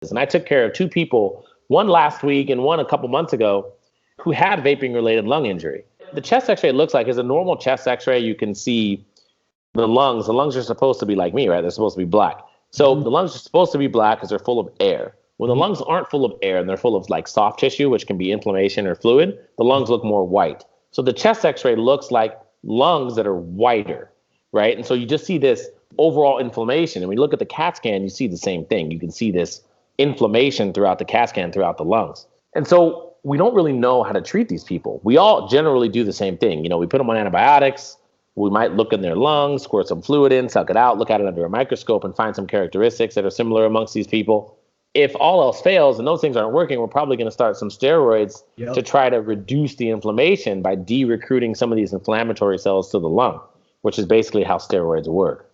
And I took care of two people, one last week and one a couple months ago, who had vaping related lung injury. The chest x-ray looks like is a normal chest x-ray. You can see the lungs. The lungs are supposed to be like me, right? They're supposed to be black. So the lungs are supposed to be black because they're full of air. When the lungs aren't full of air and they're full of like soft tissue, which can be inflammation or fluid, the lungs look more white. So the chest x-ray looks like lungs that are whiter, right? And so you just see this overall inflammation. And when you look at the CAT scan, you see the same thing. You can see this inflammation throughout the CAT scan, throughout the lungs. And so we don't really know how to treat these people. We all generally do the same thing. We put them on antibiotics. We might look in their lungs, squirt some fluid in, suck it out, look at it under a microscope and find some characteristics that are similar amongst these people. If all else fails and those things aren't working, we're probably going to start some steroids to try to reduce the inflammation by de-recruiting some of these inflammatory cells to the lung, which is basically how steroids work.